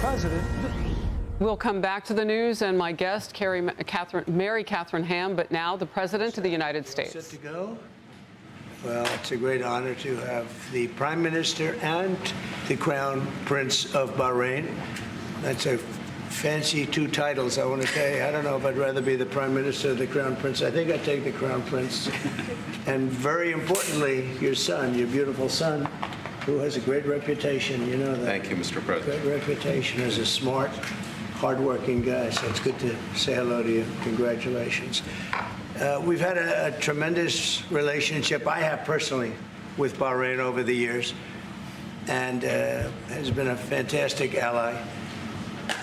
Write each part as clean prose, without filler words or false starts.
president. We'll come back to the news and my guest, Mary Catherine Ham, but now the President of the United States. Set to go? Well, it's a great honor to have the Prime Minister and the Crown Prince of Bahrain. That's a fancy two titles, I want to tell you. I don't know if I'd rather be the Prime Minister or the Crown Prince. I think I'd take the Crown Prince. And very importantly, your son, your beautiful son, who has a great reputation, you know that. Thank you, Mr. President. Great reputation as a smart, hardworking guy, so it's good to say hello to you. Congratulations. We've had a tremendous relationship, I have personally, with Bahrain over the years, and has been a fantastic ally.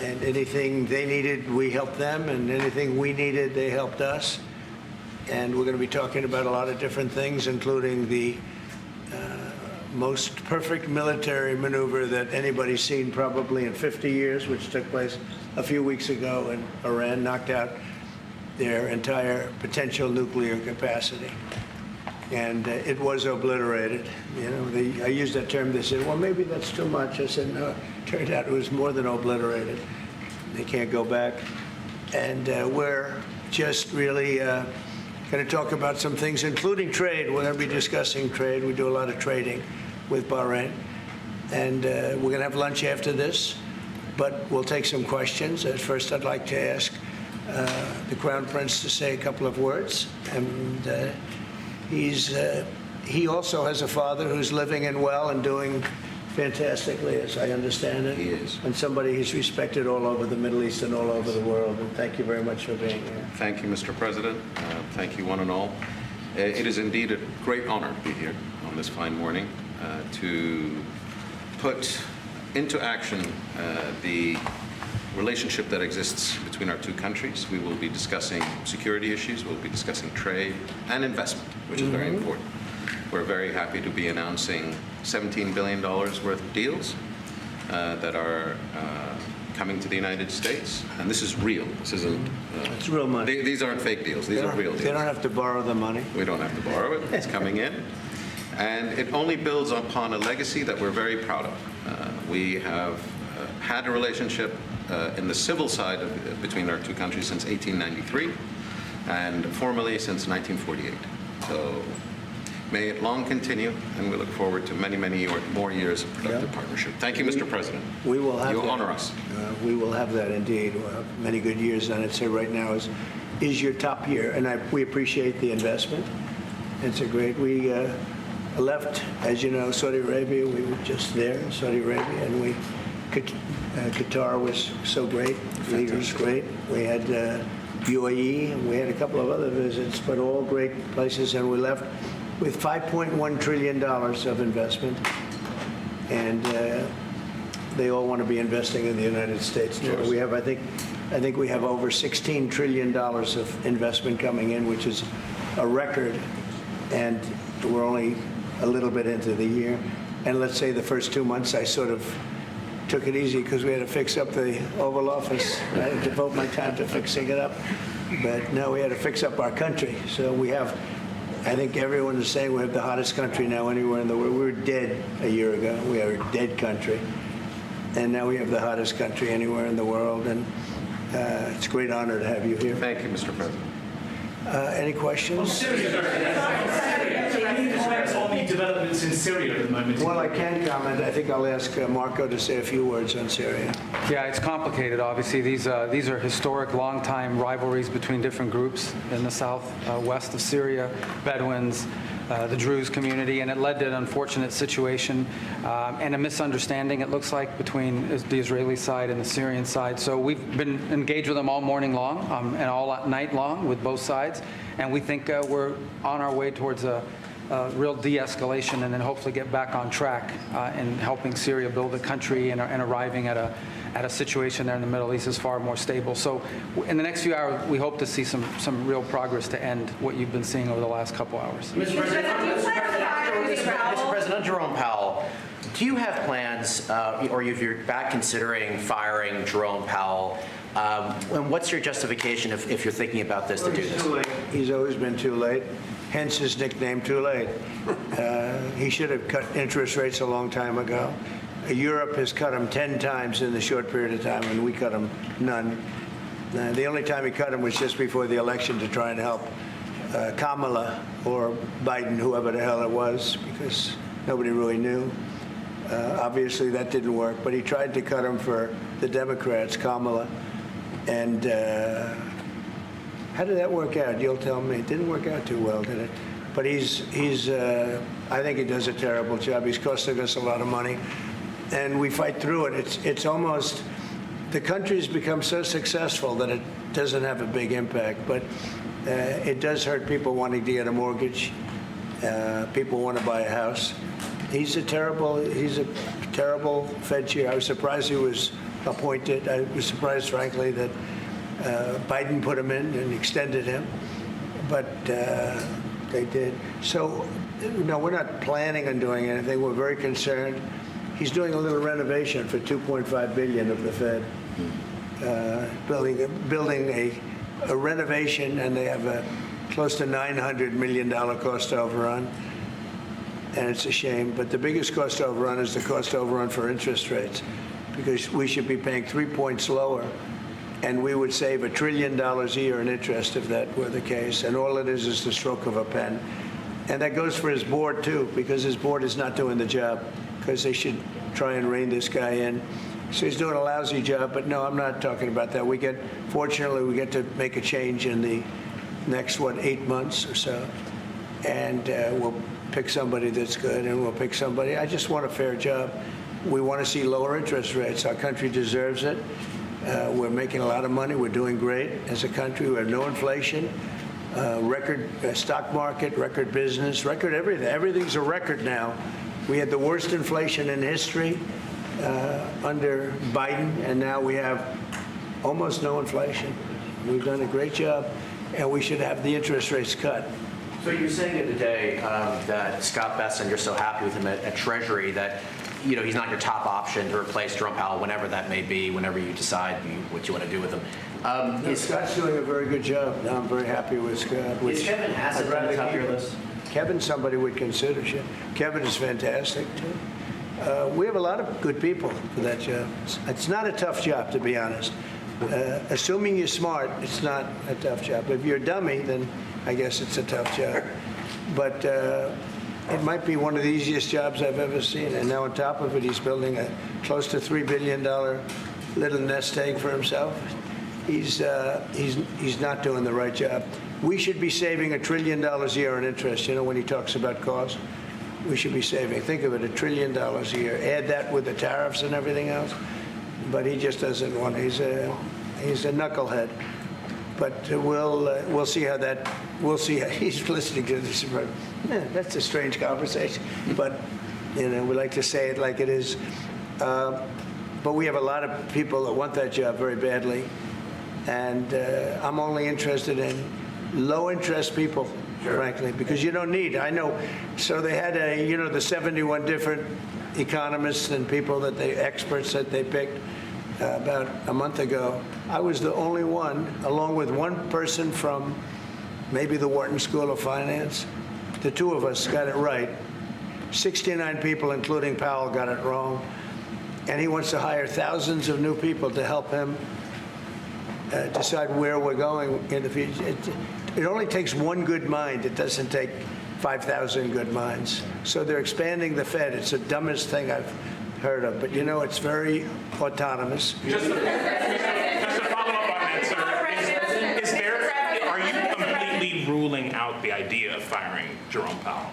And anything they needed, we helped them, and anything we needed, they helped us. And we're going to be talking about a lot of different things, including the most perfect military maneuver that anybody's seen probably in 50 years, which took place a few weeks ago in Iran, knocked out their entire potential nuclear capacity. And it was obliterated. You know, I used that term. They said, well, maybe that's too much. I said, no, it turned out it was more than obliterated. They can't go back. And we're just really going to talk about some things, including trade. We're going to be discussing trade. We do a lot of trading with Bahrain. And we're going to have lunch after this, but we'll take some questions. At first, I'd like to ask the Crown Prince to say a couple of words. And he also has a father who's living and well and doing fantastically, as I understand it. He is. And somebody who's respected all over the Middle East and all over the world. And thank you very much for being here. Thank you, Mr. President. Thank you, one and all. It is indeed a great honor to be here on this fine morning to put into action the relationship that exists between our two countries. We will be discussing security issues, we'll be discussing trade and investment, which is very important. We're very happy to be announcing $17 billion worth of deals that are coming to the United States. And this is real. This isn't... It's real money. These aren't fake deals. These are real deals. They don't have to borrow the money. We don't have to borrow it. It's coming in. And it only builds upon a legacy that we're very proud of. We have had a relationship in the civil side between our two countries since 1893 and formally since 1948. So may it long continue, and we look forward to many, many more years of productive partnership. Thank you, Mr. President. We will have You that. honor us. We will have that indeed. We'll have many good years, and I'd say right now is your top year, and we appreciate the investment. It's a great. We left, as you know, Saudi Arabia. We were just there in Saudi Arabia, and Qatar was so great. The leader was great. We had UAE, and we had a couple of other visits, but all great places, and we left with $5.1 trillion of investment, and they all want to be investing in the United States. We have, I think we have over $16 trillion of investment coming in, which is a record, and we're only a little bit into the year. And let's say the first 2 months, I sort of took it easy because we had to fix up the Oval Office. I had to devote my time to fixing it up, but now we had to fix up our country. So we have, I think everyone is saying we have the hottest country now anywhere in the world. We were dead a year ago. We are a dead country. And now we have the hottest country anywhere in the world. And it's a great honor to have you here. Thank you, Mr. President. Any questions? On the developments in Syria at the moment. Well, I can comment. I think I'll ask Marco to say a few words on Syria. Yeah, it's complicated, obviously. These are historic, long-time rivalries between different groups in the southwest of Syria, Bedouins, the Druze community, and it led to an unfortunate situation and a misunderstanding, it looks like, between the Israeli side and the Syrian side. So we've been engaged with them all morning long and all night long with both sides, and we think we're on our way towards a real de-escalation and then hopefully get back on track in helping Syria build a country and arriving at a situation there in the Middle East is far more stable. So in the next few hours, we hope to see some real progress to end what you've been seeing over the last couple hours. Mr. President, Jerome Powell, do you have plans, or if you're back considering firing Jerome Powell, and what's your justification if you're thinking about this to do this? Too late. He's always been too late. Hence his nickname, Too Late. He should have cut interest rates a long time ago. Europe has cut him 10 times in the short period of time, and we cut him none. The only time he cut him was just before the election to try and help Kamala or Biden, whoever the hell it was, because nobody really knew. Obviously, that didn't work, but he tried to cut him for the Democrats, Kamala. And how did that work out? You'll tell me. It didn't work out too well, did it? But I think he does a terrible job. He's costing us a lot of money, and we fight through it. It's almost, the country's become so successful that it doesn't have a big impact, but it does hurt people wanting to get a mortgage. People want to buy a house. He's a terrible Fed chair. I was surprised he was appointed. I was surprised, frankly, that Biden put him in and extended him, but they did. So, no, we're not planning on doing anything. We're very concerned. He's doing a little renovation for $2.5 billion of the Fed, building a renovation, and they have a close to $900 million cost overrun. And it's a shame, but the biggest cost overrun is the cost overrun for interest rates, because we should be paying 3 points lower, and we would save $1 trillion a year in interest if that were the case. And all it is the stroke of a pen. And that goes for his board, too, because his board is not doing the job, because they should try and rein this guy in. So he's doing a lousy job, but no, I'm not talking about that. Fortunately, we get to make a change in the next, 8 months or so. And we'll pick somebody that's good, and we'll pick somebody. I just want a fair job. We want to see lower interest rates. Our country deserves it. We're making a lot of money. We're doing great as a country. We have no inflation, record stock market, record business, record everything. Everything's a record now. We had the worst inflation in history under Biden, and now we have almost no inflation. We've done a great job, and we should have the interest rates cut. So you're saying it today that Scott Bessent, you're so happy with him at Treasury that, he's not your top option to replace Jerome Powell, whenever that may be, whenever you decide what you want to do with him. Scott's doing a very good job. I'm very happy with Scott. Is Kevin Hassett on the top of your list? Kevin's somebody we'd consider. Kevin is fantastic, too. We have a lot of good people for that job. It's not a tough job, to be honest. Assuming you're smart, it's not a tough job. If you're a dummy, then I guess it's a tough job. But it might be one of the easiest jobs I've ever seen. And now on top of it, he's building a close to $3 billion little nest egg for himself. He's not doing the right job. We should be saving $1 trillion a year in interest. When he talks about cost, we should be saving. Think of it, $1 trillion a year. Add that with the tariffs and everything else. But he just doesn't want. He's a knucklehead. But we'll see how that. We'll see how he's listening to this. That's a strange conversation. But we like to say it like it is. But we have a lot of people that want that job very badly, and I'm only interested in low-interest people, frankly, because you don't need. I know. So they had the 71 different economists and people experts that they picked about a month ago. I was the only one, along with one person from maybe the Wharton School of Finance. The two of us got it right. 69 people, including Powell, got it wrong. And he wants to hire thousands of new people to help him decide where we're going in the future. It only takes one good mind. It doesn't take 5,000 good minds. So they're expanding the Fed. It's the dumbest thing I've heard of. But it's very autonomous. Just to follow up on that, sir, are you completely ruling out the idea of firing Jerome Powell?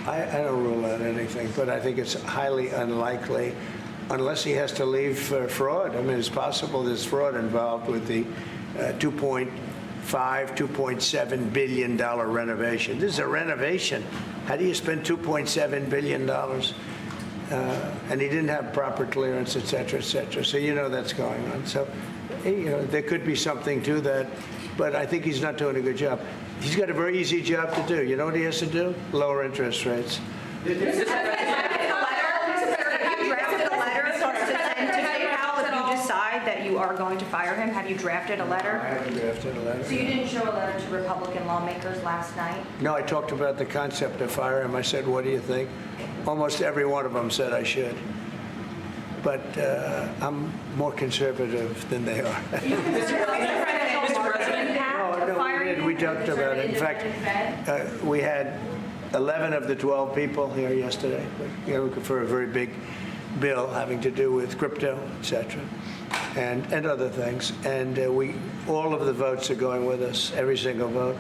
I don't rule out anything, but I think it's highly unlikely unless he has to leave for fraud. I mean, it's possible there's fraud involved with the $2.7 billion renovation. This is a renovation. How do you spend $2.7 billion? And he didn't have proper clearance, et cetera, et cetera. So that's going on. So there could be something to that, but I think he's not doing a good job. He's got a very easy job to do. You know what he has to do? Lower interest rates. Have you drafted a letter to Powell if you decide that you are going to fire him? Have you drafted a I letter? haven't drafted a letter. So you didn't show a letter to Republican lawmakers last night? No, I talked about the concept of fire him. I said, what do you think? Almost every one of them said I should. but I'm more conservative than they are. Mr. President. We talked about it. In fact, we had 11 of the 12 people here yesterday, for a very big bill having to do with crypto, et cetera, and other things. And all of the votes are going with us, every single vote.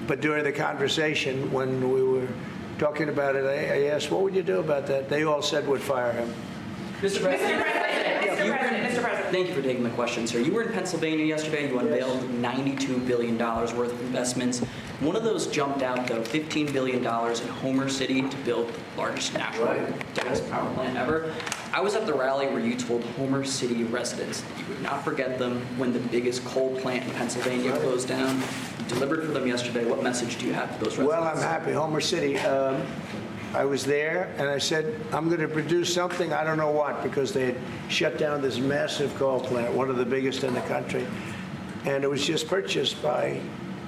But during the conversation, when we were talking about it, I asked, what would you do about that? They all said would fire him. Mr. President. Mr. President. Thank you for taking the question, sir. You were in Pennsylvania yesterday. You unveiled $92 billion worth of investments. One of those jumped out, though, $15 billion in Homer City to build the largest natural gas power plant ever. I was at the rally where you told Homer City residents that you would not forget them when the biggest coal plant in Pennsylvania closed down. You delivered for them yesterday. What message do you have to those residents? Well, I'm happy. Homer City, I was there, and I said, I'm going to produce something, I don't know what, because they had shut down this massive coal plant, one of the biggest in the country. And it was just purchased by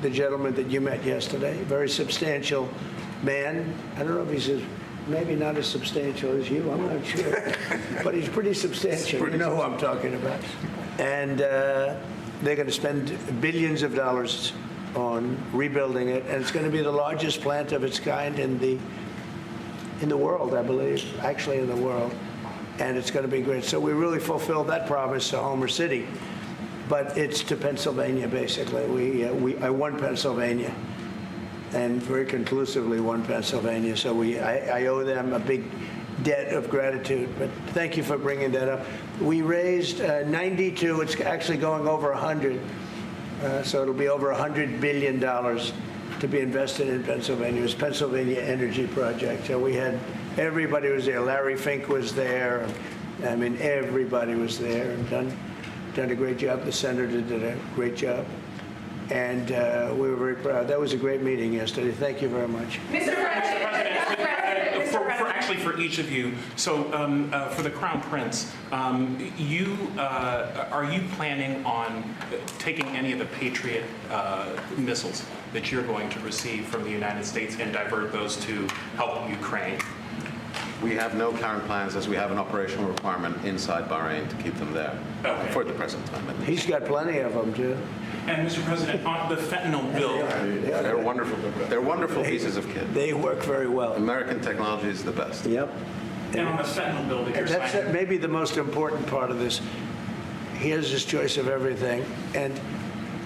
the gentleman that you met yesterday, a very substantial man. I don't know if he's maybe not as substantial as you, I'm not sure. But he's pretty substantial. You know who I'm talking about. And they're going to spend billions of dollars on rebuilding it, and it's going to be the largest plant of its kind in the world, I believe, actually in the world, and it's going to be great. So we really fulfilled that promise to Homer City, but it's to Pennsylvania, basically. I won Pennsylvania, and very conclusively won Pennsylvania, so I owe them a big debt of gratitude, but thank you for bringing that up. We raised 92, it's actually going over 100, so it'll be over $100 billion to be invested in Pennsylvania. It was Pennsylvania Energy Project. So we had, everybody was there. Larry Fink was there. I mean, everybody was there and done a great job. The senator did a great job. And we were very proud. That was a great meeting yesterday. Thank you very much. Mr. President. Actually, for each of you, so for the Crown Prince, are you planning on taking any of the Patriot missiles that you're going to receive from the United States and divert those to help Ukraine? We have no current plans, as we have an operational requirement inside Bahrain to keep them there for the present time. At least. He's got plenty of them, too. And Mr. President, on the fentanyl bill, They're wonderful. They're wonderful pieces of kit. They work very well. American technology is the best. Yep. and on the fentanyl bill that you're That's signing. maybe the most important part of this. He has his choice of everything, and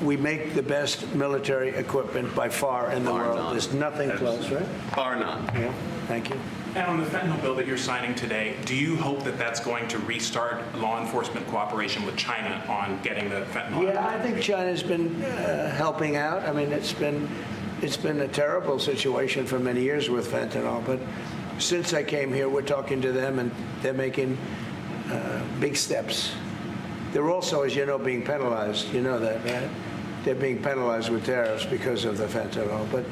we make the best military equipment by far in the Bar world. none. There's nothing close, right? Bar none. Yeah, thank you. And on the fentanyl bill that you're signing today, do you hope that that's going to restart law enforcement cooperation with China on getting the fentanyl? Yeah, I think China's been helping out. I mean, it's been a terrible situation for many years with fentanyl, but since I came here, we're talking to them, and they're making big steps. They're also, as you know, being penalized. You know that, right? They're being penalized with tariffs because of the fentanyl, but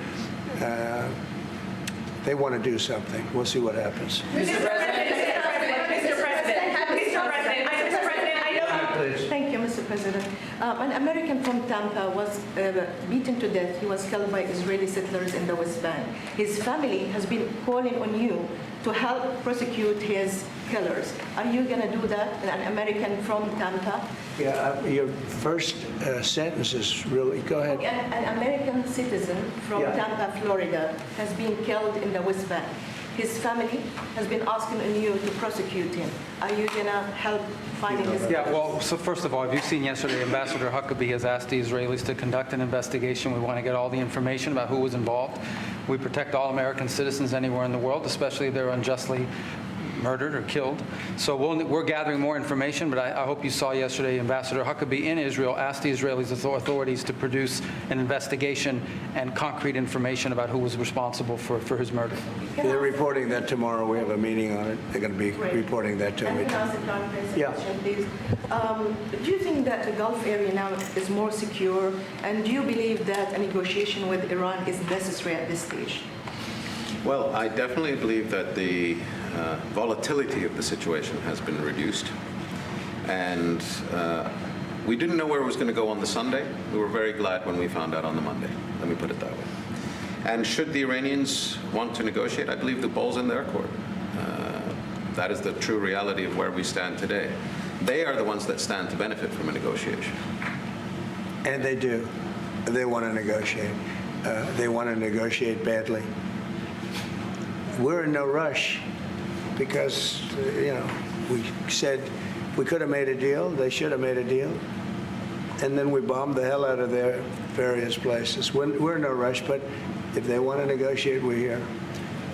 they want to do something. We'll see what happens. Mr. President, Thank you, Mr. President. An American from Tampa was beaten to death. He was killed by Israeli settlers in the West Bank. His family has been calling on you to help prosecute his killers. Are you going to do that? An American from Tampa? Yeah, your first sentence is really, go ahead. An American citizen from Tampa, Florida, has been killed in the West Bank. His family has been asking on you to prosecute him. Are you going to help finding his killers? Yeah, well, so first of all, have you seen yesterday, Ambassador Huckabee has asked the Israelis to conduct an investigation. We want to get all the information about who was involved. We protect all American citizens anywhere in the world, especially if they're unjustly murdered or killed. So we're gathering more information, but I hope you saw yesterday Ambassador Huckabee in Israel asked the Israeli authorities to produce an investigation and concrete information about who was responsible for his murder. They're reporting that tomorrow. We have a meeting on it. They're going to be reporting that to me. Can I ask a clarification, Yeah. please? Do you think that the Gulf area now is more secure, and do you believe that a negotiation with Iran is necessary at this stage? Well, I definitely believe that the volatility of the situation has been reduced. And we didn't know where it was going to go on the Sunday. We were very glad when we found out on the Monday. Let me put it that way. And should the Iranians want to negotiate, I believe the ball's in their court. That is the true reality of where we stand today. They are the ones that stand to benefit from a negotiation. And they do. They want to negotiate. They want to negotiate badly. We're in no rush because, we said we could have made a deal. They should have made a deal. And then we bombed the hell out of their various places. We're in no rush, but if they want to negotiate, we're here.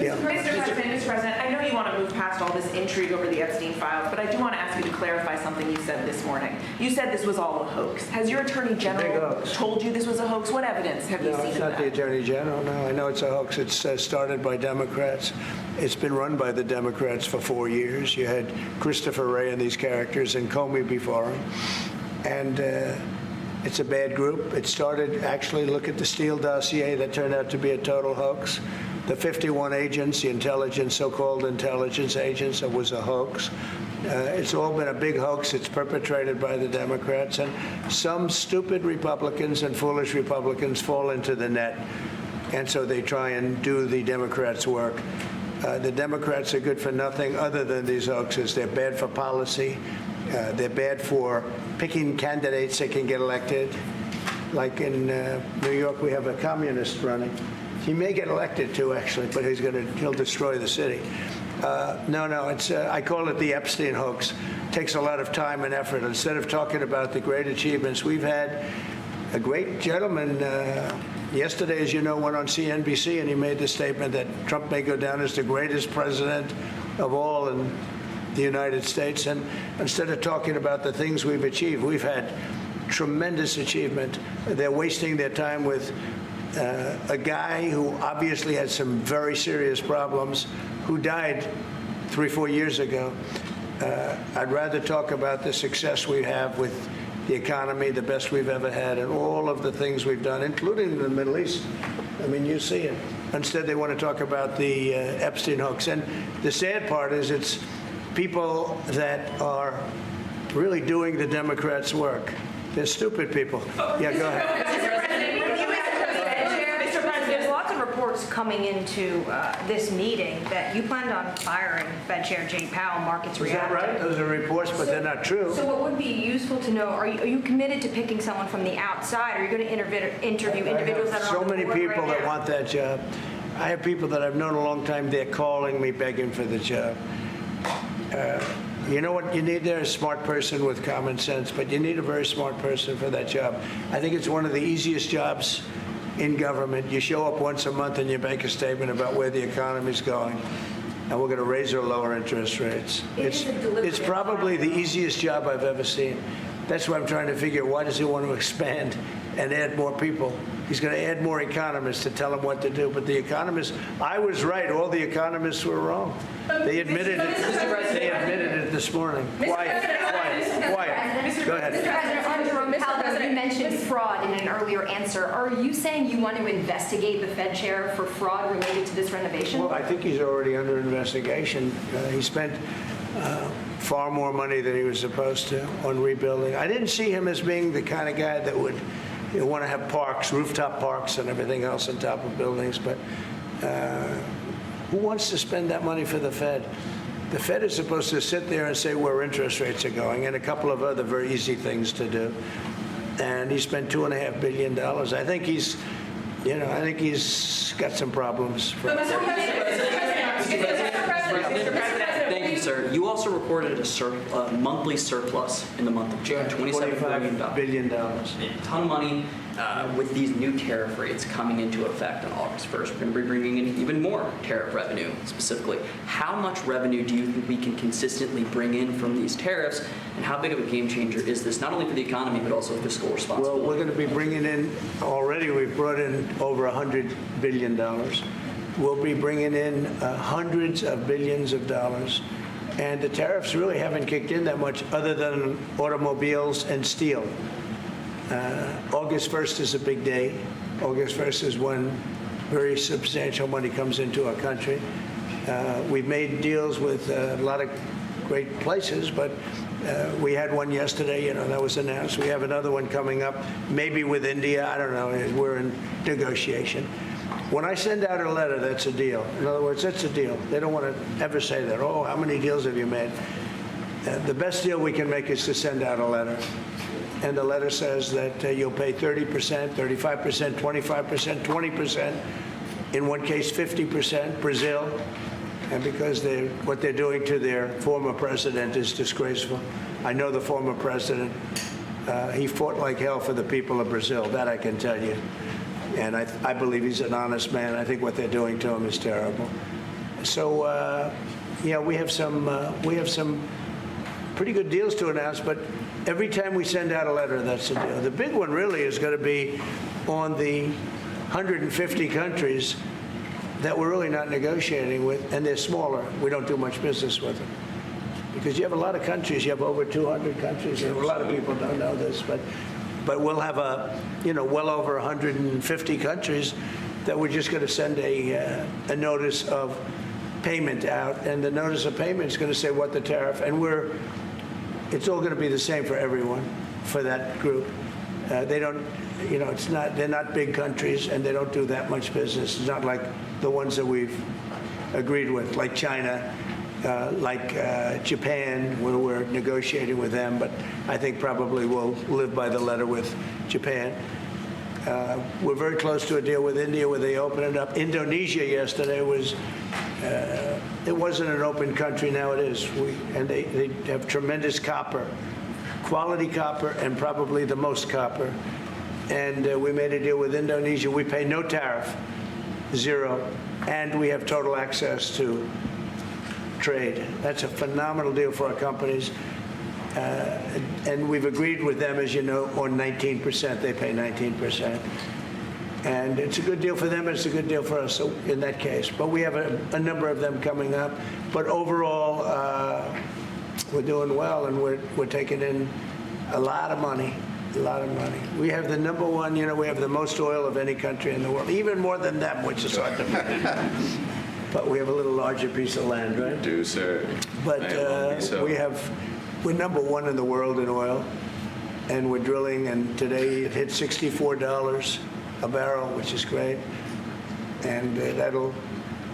Yeah. Mr. President, I know you want to move past all this intrigue over the Epstein files, but I do want to ask you to clarify something you said this morning. You said this was all a hoax. Has your Attorney General told you this was a hoax? What evidence have you seen of that? No, it's not the Attorney General. No, I know it's a hoax. It's started by Democrats. It's been run by the Democrats for 4 years. You had Christopher Wray and these characters and Comey before him. And it's a bad group. It started, actually, look at the Steele dossier. That turned out to be a total hoax. The 51 agents, the intelligence, so-called intelligence agents, it was a hoax. It's all been a big hoax. It's perpetrated by the Democrats. And some stupid Republicans and foolish Republicans fall into the net. And so they try and do the Democrats' work. The Democrats are good for nothing other than these hoaxes. They're bad for policy. They're bad for picking candidates that can get elected. Like in New York, we have a communist running. He may get elected too, actually, but he'll destroy the city. No, it's I call it the Epstein hoax. It takes a lot of time and effort. Instead of talking about the great achievements, we've had a great gentleman. Yesterday, as you know, went on CNBC and he made the statement that Trump may go down as the greatest president of all in the United States. And instead of talking about the things we've achieved, we've had tremendous achievement. They're wasting their time with a guy who obviously had some very serious problems, who died 3-4 years ago. I'd rather talk about the success we have with the economy, the best we've ever had, and all of the things we've done, including the Middle East. I mean, you see it. Instead, they want to talk about the Epstein hoax. And the sad part is it's people that are really doing the Democrats' work. They're stupid people. Yeah, go ahead. Reports coming into this meeting that you planned on firing Fed Chair Jay Powell. Markets reacted. Is that right? Those are reports, but they're not true. So what would be useful to know, are you committed to picking someone from the outside? Are you going to interview individuals that are so on the many board people right that now? want that job. I have people that I've known a long time. They're calling me, begging for the job. You know what you need there? A smart person with common sense, but you need a very smart person for that job. I think it's one of the easiest jobs in government. You show up once a month and you make a statement about where the economy's going, and we're going to raise or lower interest rates. It's probably the easiest job I've ever seen. That's why I'm trying to figure, why does he want to expand and add more people? He's going to add more economists to tell him what to do. But the economists, I was right. All the economists were wrong. They admitted it. They admitted it this morning. Quiet. Go ahead. Mr. President, on Jerome Powell, you mentioned fraud in an earlier answer. Are you saying you want to investigate the Fed chair for fraud related to this renovation? Well, I think he's already under investigation. He spent far more money than he was supposed to on rebuilding. I didn't see him as being the kind of guy that would want to have parks, rooftop parks and everything else on top of buildings. But who wants to spend that money for the Fed? The Fed is supposed to sit there and say where interest rates are going and a couple of other very easy things to do. And he spent $2.5 billion. I think he's got some problems. Thank you, sir. You also reported a monthly surplus in the month of June, $27 billion. A ton of money. With these new tariff rates coming into effect on August 1st, we're going to be bringing in even more tariff revenue specifically. How much revenue do you think we can consistently bring in from these tariffs, and how big of a game changer is this, not only for the economy, but also fiscal responsibility? Well, we're going to be bringing in, already we've brought in over $100 billion. We'll be bringing in hundreds of billions of dollars. And the tariffs really haven't kicked in that much other than automobiles and steel. August 1st is a big day. August 1st is when very substantial money comes into our country. We've made deals with a lot of great places, but we had one yesterday, that was announced. We have another one coming up, maybe with India. I don't know. We're in negotiation. When I send out a letter, that's a deal. In other words, that's a deal. They don't want to ever say that, oh, how many deals have you made? The best deal we can make is to send out a letter. And the letter says that you'll pay 30%, 35%, 25%, 20%, in one case 50%, Brazil. And because what they're doing to their former president is disgraceful. I know the former president, he fought like hell for the people of Brazil, that I can tell you. And I believe he's an honest man. I think what they're doing to him is terrible. So, yeah, we have some pretty good deals to announce, but every time we send out a letter, that's the deal. The big one really is going to be on the 150 countries that we're really not negotiating with, and they're smaller. We don't do much business with them. Because you have a lot of countries, you have over 200 countries, and a lot of people don't know this, but we'll have well over 150 countries that we're just going to send a notice of payment out, and the notice of payment is going to say what the tariff, and it's all going to be the same for everyone, for that group. They don't, they're not big countries, and they don't do that much business. It's not like the ones that we've agreed with, like China, like Japan, where we're negotiating with them, but I think probably we'll live by the letter with Japan. We're very close to a deal with India where they open it up. Indonesia yesterday was, it wasn't an open country, now it is. And they have tremendous copper, quality copper, and probably the most copper. And we made a deal with Indonesia. We pay no tariff, zero, and we have total access to trade. That's a phenomenal deal for our companies. And we've agreed with them, as you know, on 19%. They pay 19%. And it's a good deal for them, and it's a good deal for us in that case. But we have a number of them coming up. But overall, we're doing well, and we're taking in a lot of money, a lot of money. We have the number one, we have the most oil of any country in the world, even more than them, which is hard to believe. But we have a little larger piece of land, right? Do, sir. But so. we're number one in the world in oil, and we're drilling, and today it hit $64 a barrel, which is great. And that'll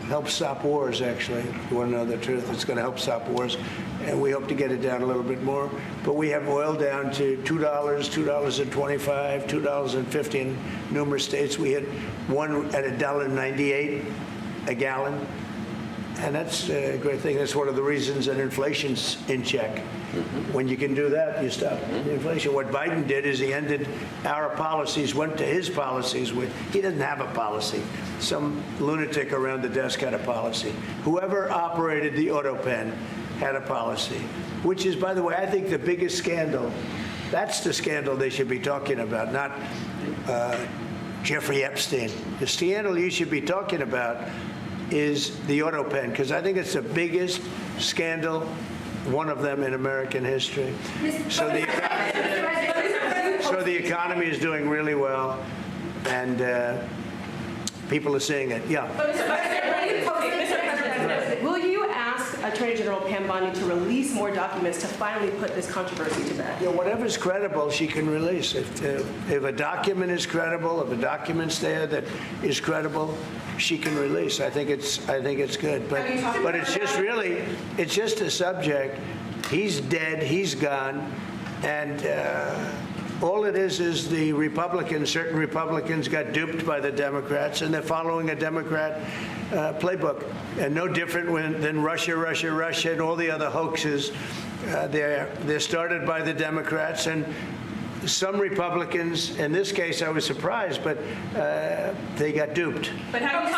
help stop wars, actually. If you want to know the truth, it's going to help stop wars. And we hope to get it down a little bit more. But we have oil down to $2, $2.25, $2.50 in numerous states. We hit one at $1.98 a gallon. And that's a great thing. That's one of the reasons that inflation's in check. When you can do that, you stop the inflation. What Biden did is he ended our policies, went to his policies. He doesn't have a policy. Some lunatic around the desk had a policy. Whoever operated the auto pen had a policy, which is, by the way, I think the biggest scandal. That's the scandal they should be talking about, not Jeffrey Epstein. The scandal you should be talking about is the auto pen, because I think it's the biggest scandal, one of them in American history. So the economy is doing really well, and people are seeing it. Yeah. Will you ask Attorney General Pam Bondi to release more documents to finally put this controversy to bed? Yeah, whatever's credible, she can release. If a document is credible, if a document's there that is credible, she can release. I think it's good. But it's just a subject. He's dead. He's gone, and all it is the Republicans. Certain Republicans got duped by the Democrats, and they're following a Democrat playbook, and no different than Russia, and all the other hoaxes. They're started by the Democrats, and some Republicans, in this case, I was surprised, but they got duped. But have you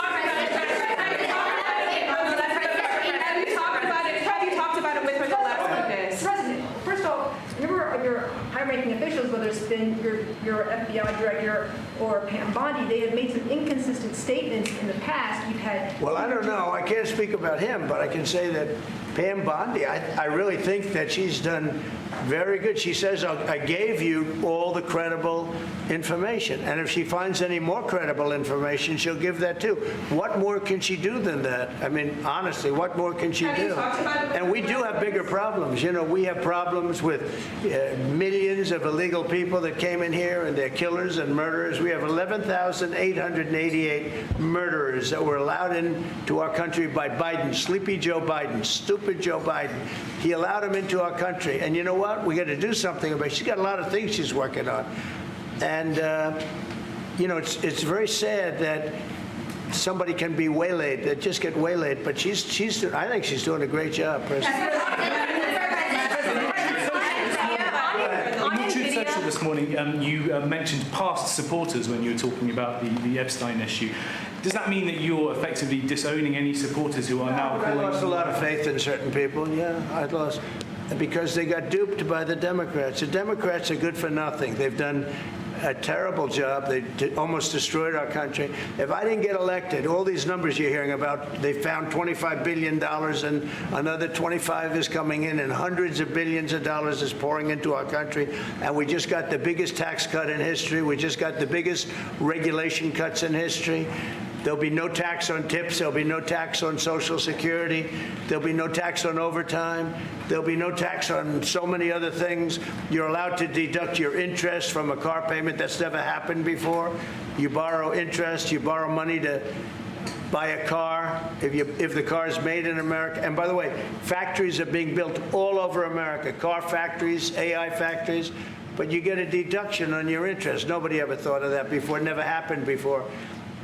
talked about it with her the last few days? President, first of all, your high-ranking officials, whether it's been your FBI director or Pam Bondi, they have made some inconsistent statements in the past. You've had. Well, I don't know. I can't speak about him, but I can say that Pam Bondi, I really think that she's done very good. She says, I gave you all the credible information. And if she finds any more credible information, she'll give that too. What more can she do than that? I mean, honestly, what more can she do? And we do have bigger problems. We have problems with millions of illegal people that came in here, and they're killers and murderers. We have 11,888 murderers that were allowed into our country by Biden, sleepy Joe Biden, stupid Joe Biden. He allowed them into our country. And you know what? We got to do something about it. She's got a lot of things she's working on. And, you know, it's very sad that somebody can be waylaid, that just get waylaid. But I think she's doing a great job, personally. This morning, you mentioned past supporters when you were talking about the Epstein issue. Does that mean that you're effectively disowning any supporters who are now calling? I lost a lot of faith in certain people, yeah, I lost. Because they got duped by the Democrats. The Democrats are good for nothing. They've done a terrible job. They almost destroyed our country. If I didn't get elected, all these numbers you're hearing about, they found $25 billion and another 25 is coming in and hundreds of billions of dollars is pouring into our country. And we just got the biggest tax cut in history. We just got the biggest regulation cuts in history. There'll be no tax on tips. There'll be no tax on Social Security. There'll be no tax on overtime. There'll be no tax on so many other things. You're allowed to deduct your interest from a car payment. That's never happened before. You borrow interest. You borrow money to buy a car if the car is made in America. And by the way, factories are being built all over America. Car factories, AI factories. But you get a deduction on your interest. Nobody ever thought of that before. It never happened before.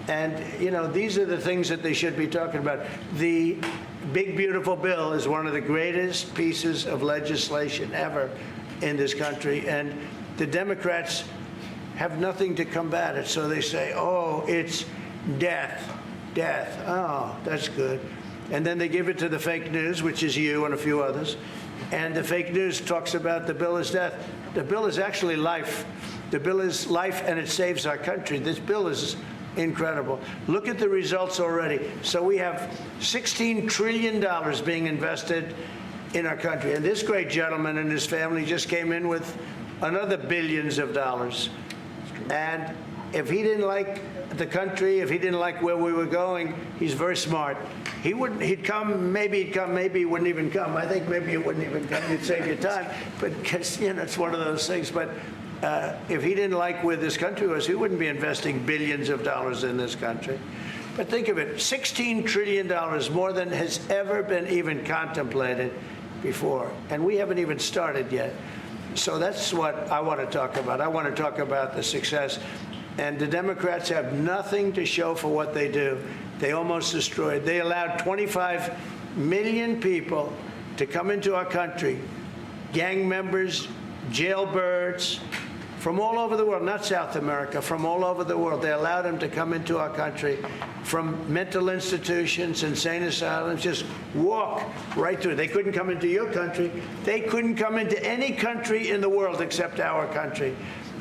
And, you know, these are the things that they should be talking about. The Big Beautiful Bill is one of the greatest pieces of legislation ever in this country. And the Democrats have nothing to combat it. So they say, oh, it's death. Death. Oh, that's good. And then they give it to the fake news, which is you and a few others. And the fake news talks about the bill is death. The bill is actually life. The bill is life, and it saves our country. This bill is incredible. Look at the results already. So we have $16 trillion being invested in our country. And this great gentleman and his family just came in with another billions of dollars. And if he didn't like the country, if he didn't like where we were going, he's very smart. He'd come, maybe he wouldn't even come. I think maybe he wouldn't even come. You'd save your time. But, because, you know, it's one of those things. But if he didn't like where this country was, he wouldn't be investing billions of dollars in this country. But think of it, $16 trillion, more than has ever been even contemplated before. And we haven't even started yet. So that's what I want to talk about. I want to talk about the success. And the Democrats have nothing to show for what they do. They almost destroyed. They allowed 25 million people to come into our country, gang members, jailbirds, from all over the world, not South America, from all over the world. They allowed them to come into our country from mental institutions, insane asylums, just walk right through. They couldn't come into your country. They couldn't come into any country in the world except our country.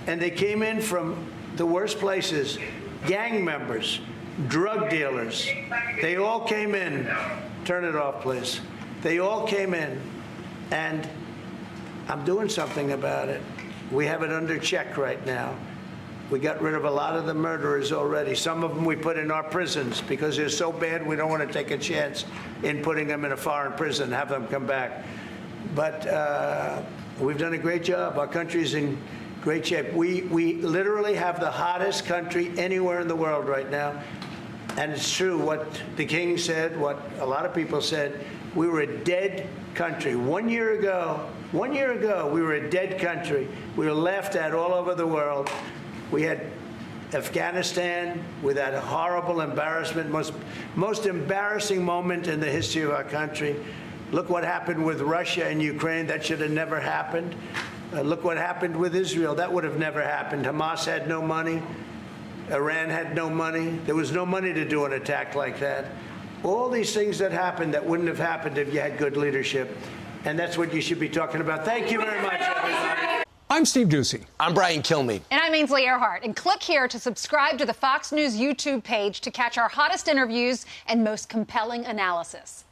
And they came in from the worst places, gang members, drug dealers. They all came in. Turn it off, please. They all came in, and I'm doing something about it. We have it under check right now. We got rid of a lot of the murderers already. Some of them we put in our prisons because they're so bad we don't want to take a chance in putting them in a foreign prison, have them come back. But we've done a great job. Our country's in great shape. We literally have the hottest country anywhere in the world right now. And it's true what the king said, what a lot of people said. We were a dead country. 1 year ago, we were a dead country. We were laughed at all over the world. We had Afghanistan with that horrible embarrassment, most embarrassing moment in the history of our country. Look what happened with Russia and Ukraine. That should have never happened. Look what happened with Israel. That would have never happened. Hamas had no money. Iran had no money. There was no money to do an attack like that. All these things that happened that wouldn't have happened if you had good leadership. And that's what you should be talking about. Thank you very much, everybody. I'm Steve Doocy. I'm Brian Kilmeade. And I'm Ainsley Earhart. And click here to subscribe to the Fox News YouTube page to catch our hottest interviews and most compelling analysis.